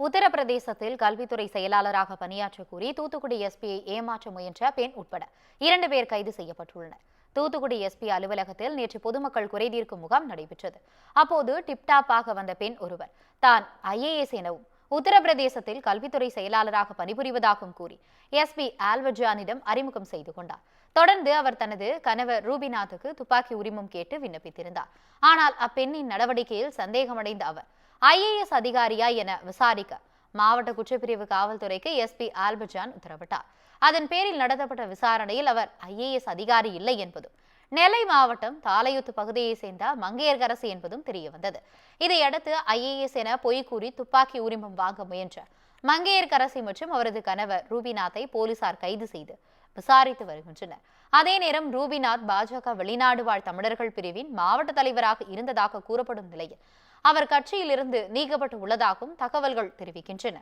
உத்தரப்பிரதேசத்தில் கல்வித்துறை செயலாளராக பணியாற்ற கூறி தூத்துக்குடி எஸ்பியை ஏமாற்ற முயன்ற பெண் உட்பட 2 பேர் கைது செய்யப்பட்டுள்ளனர். தூத்துக்குடி எஸ்பி அலுவலகத்தில் நேற்று பொதுமக்கள் குறைதீர்க்கும் முகாம் நடைபெற்றது. அப்போது டிப்டாப்பாக வந்த பெண் ஒருவர் தான் IAS எனவும் உத்தரப்பிரதேசத்தில் கல்வித்துறை செயலாளராக பணிபுரிவதாகவும் கூறி எஸ்பி ஆல்வர்ஜானிடம் அறிமுகம் செய்து கொண்டார். தொடர்ந்து அவர் தனது கணவர் ரூபிநாத்துக்கு துப்பாக்கி உரிமம் கேட்டு விண்ணப்பித்திருந்தார். ஆனால் அப்பெண்ணின் நடவடிக்கையில் சந்தேகமடைந்த அவர் IAS அதிகாரியா என விசாரிக்க மாவட்ட குற்றப்பிரிவு காவல்துறைக்கு எஸ்பி ஆல்பர்ஜான் உத்தரவிட்டார். அதன் பேரில் நடத்தப்பட்ட விசாரணையில் அவர் IAS அதிகாரி இல்லை என்பதும் நெல்லை மாவட்டம் தாலையூத்து பகுதியை சேர்ந்த மங்கையர்கரசி என்பதும் தெரியவந்தது. இதையடுத்து IAS என பொய் கூறி துப்பாக்கி உரிமம் வாங்க முயன்ற மங்கையர்கரசி மற்றும் அவரது கணவர் ரூபிநாத்தை போலீசார் கைது செய்து விசாரித்து வருகின்றனர். அதே நேரம் ரூபிநாத் பாஜக வெளிநாடு வாழ் தமிழர்கள் பிரிவின் மாவட்ட தலைவராக இருந்ததாக கூறப்படும் நிலையில் அவர் கட்சியிலிருந்து நீக்கப்பட்டு உள்ளதாகவும் தகவல்கள் தெரிவிக்கின்றன.